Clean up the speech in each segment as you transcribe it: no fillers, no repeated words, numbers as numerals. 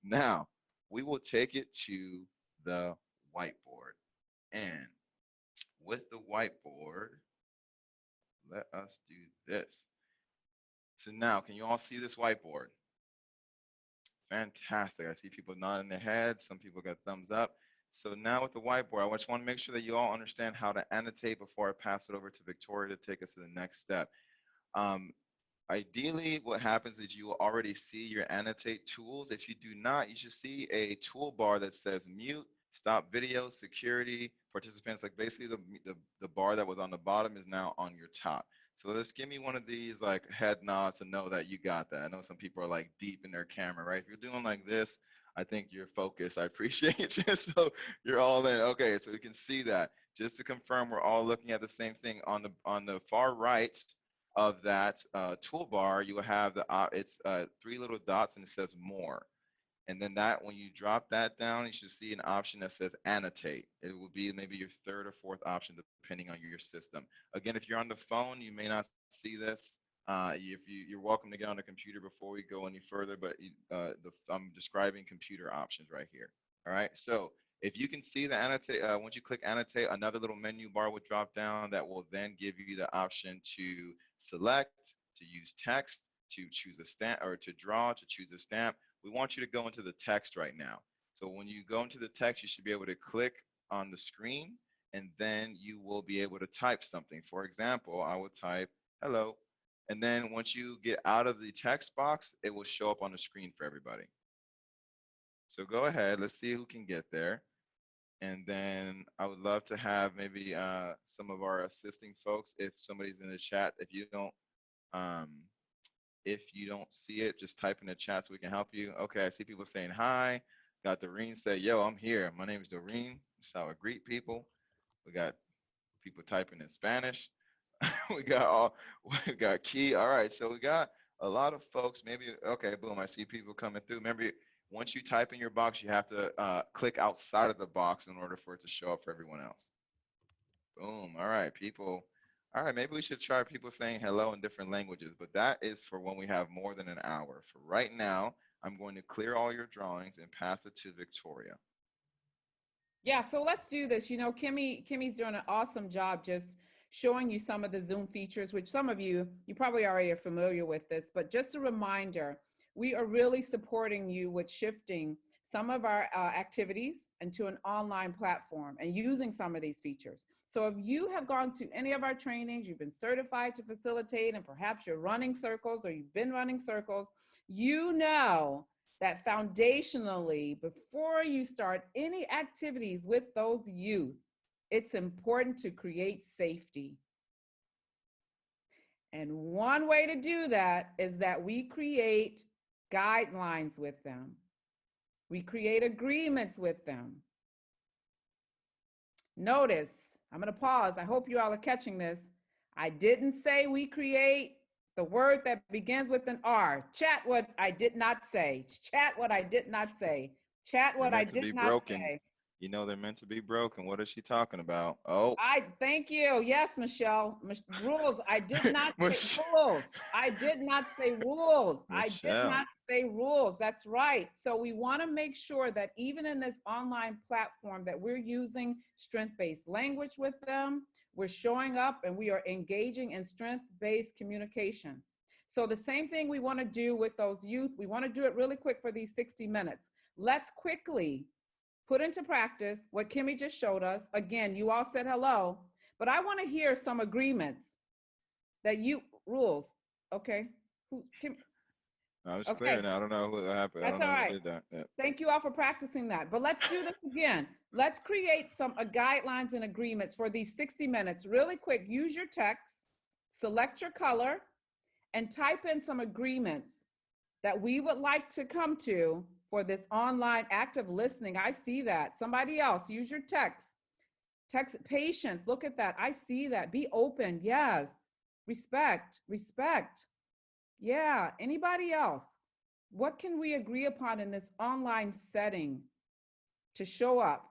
Now, we will take it to the whiteboard. And with the whiteboard, let us do this. So now, can you all see this whiteboard? Fantastic. I see people nodding their heads. Some people got thumbs up. So now with the whiteboard, I just want to make sure that you all understand how to annotate before I pass it over to Victoria to take us to the next step. Um, Ideally, what happens is you will already see your annotate tools. If you do not, you should see a toolbar that says mute, stop video, security, participants. Like basically the bar that was on the bottom is now on your top. So just give me one of these like head nods to know that you got that. I know some people are like deep in their camera, right? If you're doing like this, I think you're focused. I appreciate you. So you're all in. Okay, so we can see that. Just to confirm, we're all looking at the same thing on the far right of that toolbar, you will have the it's three little dots and it says more. And then that when you drop that down, you should see an option that says annotate. It will be maybe your third or fourth option depending on your system. Again, if you're on the phone, you may not see this. You're welcome to get on the computer before we go any further, but I'm describing computer options right here. All right. So if you can see the annotate, once you click annotate, another little menu bar will drop down that will then give you the option to select, to use text, to choose a stamp, or to draw, to choose a stamp. We want you to go into the text right now. So when you go into the text, you should be able to click on the screen and then you will be able to type something. For example, I would type hello. And then once you get out of the text box, it will show up on the screen for everybody. So go ahead, let's see who can get there. And then I would love to have maybe some of our assisting folks, if somebody's in the chat, um, if you don't see it, just type in the chat so we can help you. Okay, I see people saying hi. Got Doreen say, yo, I'm here. My name is Doreen. That's how I greet people. We got people typing in Spanish. we got all we got Key. All right, so we got a lot of folks. Maybe okay, boom. I see people coming through. Remember, once you type in your box, you have to click outside of the box in order for it to show up for everyone else. Boom. All right, people. All right, maybe we should try people saying hello in different languages, but that is for when we have more than an hour. For right now, I'm going to clear all your drawings and pass it to Victoria. Yeah, so let's do this. You know, Kimmy's doing an awesome job just showing you some of the Zoom features, which some of you probably already are familiar with this, but just a reminder, we are really supporting you with shifting some of our activities into an online platform and using some of these features. So if you have gone to any of our trainings, you've been certified to facilitate, and perhaps you're running circles or you've been running circles, you know that foundationally, before you start any activities with those youth, it's important to create safety. And one way to do that is that we create guidelines with them. We create agreements with them. Notice, I'm going to pause. I hope you all are catching this. I didn't say we create the word that begins with an R. Chat what I did not say. Chat what I did not say. Chat They're what I meant to did be not broken. say. You know they're meant to be broken. What is she talking about? Oh, I thank you. Yes, Michelle. Rules. I did not say rules. I did not say rules. I did Michelle. not say rules. That's right. So we want to make sure that even in this online platform that we're using strength-based language with them, we're showing up and we are engaging in strength-based communication. So the same thing we want to do with those youth, we want to do it really quick for these 60 minutes. Let's quickly put into practice what Kimmy just showed us. Again, you all said hello, but I want to hear some agreements that you rules. Okay. Who Kim? I was clear Okay, now. I don't know what happened. I that's don't all know who right. did that. Yeah. Thank you all for practicing that. But let's do this again. Let's create some guidelines and agreements for these 60 minutes. Really quick, use your text, select your color, and type in some agreements that we would like to come to for this online active listening. I see that. Somebody else, use your text. Text patience. Look at that. I see that. Be open. Yes. Respect. Respect. Yeah. Anybody else? What can we agree upon in this online setting to show up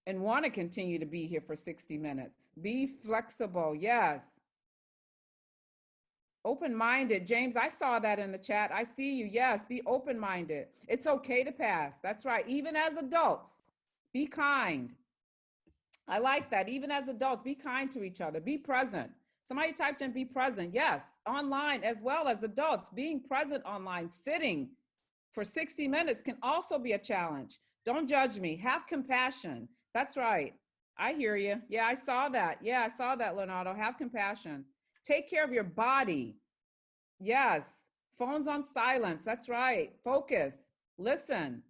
and want to continue to be here for 60 minutes? Be flexible. Yes. Open-minded. James, I saw that in the chat. I see you. Yes, be open-minded. It's okay to pass. That's right. Even as adults, be kind. I like that. Even as adults, be kind to each other. Be present. Somebody typed in be present. Yes, online as well as adults. Being present online, sitting for 60 minutes can also be a challenge. Don't judge me. Have compassion. That's right. I hear you. Yeah, I saw that. Yeah, I saw that, Leonardo. Have compassion. Take care of your body. Yes. Phones on silence. That's right. Focus. Listen.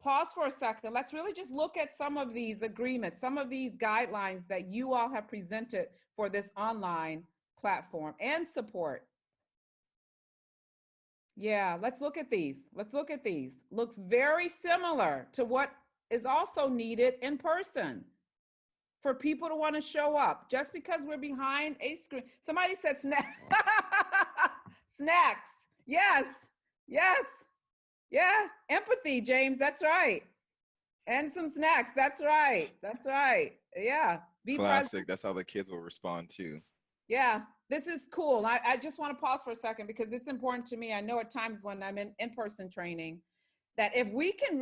Pause for a second. Let's really just look at some of these agreements, some of these guidelines that you all have presented for this online platform and support. Yeah, let's look at these. Let's look at these. Looks very similar to what is also needed in person for people to want to show up. Just because we're behind a screen. Somebody said snacks. Yes, yes, yeah. Empathy, James. That's right. And some snacks. That's right. That's right. Yeah. Be present. Classic. That's how the kids will respond too. Yeah. This is cool. I just want to pause for a second because it's important to me. I know at times when I'm in in-person training that if we can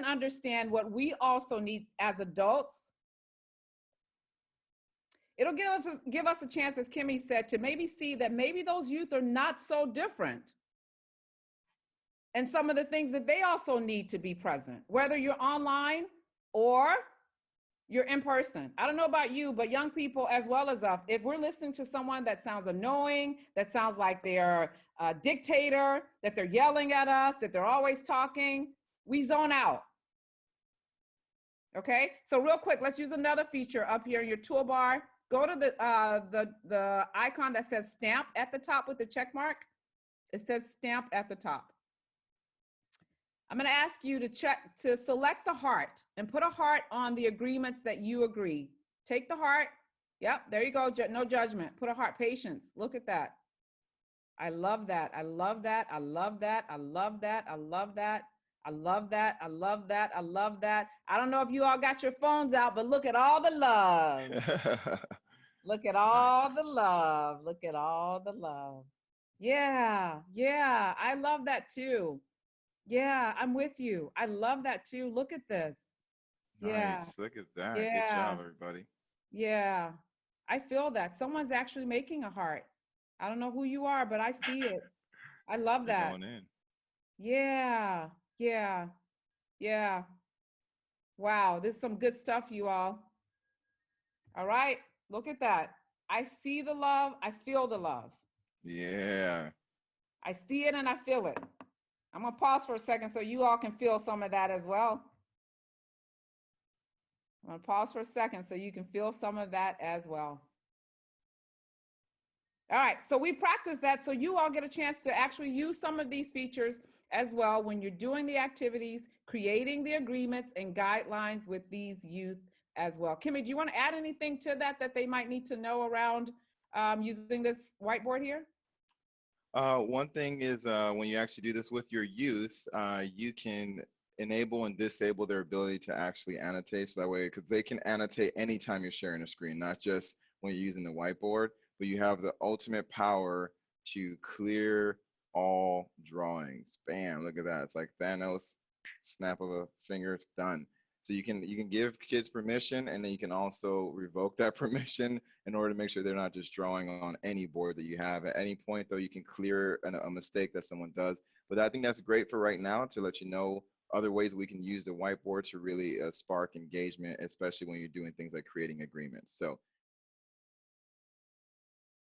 understand what we also need as adults, it'll give us a chance, as Kimmy said, to maybe see that maybe those youth are not so different. And some of the things that they also need to be present, whether you're online or you're in person. I don't know about you, but young people as well as us, if we're listening to someone that sounds annoying, that sounds like they're a dictator, that they're yelling at us, that they're always talking, we zone out. Okay, so real quick, let's use another feature up here in your toolbar. Go to the icon that says stamp at the top with the check mark. It says stamp at the top. I'm going to ask you to select the heart and put a heart on the agreements that you agree. Take the heart. Yep, there you go. No judgment. Put a heart. Patience. Look at that. I love that. I love that. I love that. I love that. I love that. I love that. I love that. I love that. I don't know if you all got your phones out, but look at all the love. Look at all the love. Look at all the love. Yeah. Yeah. I love that too. Yeah, I'm with you. I love that too. Look at this. Yeah. Nice. Look at that. Good Yeah. job, everybody. Yeah. I feel that. Someone's actually making a heart. I don't know who you are, but I see it. I love They're that. going in. Yeah. Yeah. Yeah. Wow. This is some good stuff, you all. All right. Look at that. I see the love. I feel the love. Yeah. I see it and I feel it. I'm going to pause for a second so you all can feel some of that as well. I'm going to pause for a second so you can feel some of that as well. All right, so we practiced that so you all get a chance to actually use some of these features as well when you're doing the activities, creating the agreements and guidelines with these youth as well. Kimmy, do you want to add anything to that they might need to know around using this whiteboard here? One thing is when you actually do this with your youth, you can enable and disable their ability to actually annotate. So that way, because they can annotate anytime you're sharing a screen, not just when you're using the whiteboard, but you have the ultimate power to clear all drawings. Bam, look at that. It's like Thanos, snap of a finger, it's done. So you can give kids permission, and then you can also revoke that permission in order to make sure they're not just drawing on any board that you have. At any point, though, you can clear a mistake that someone does. But I think that's great for right now to let you know other ways we can use the whiteboard to really spark engagement, especially when you're doing things like creating agreements. So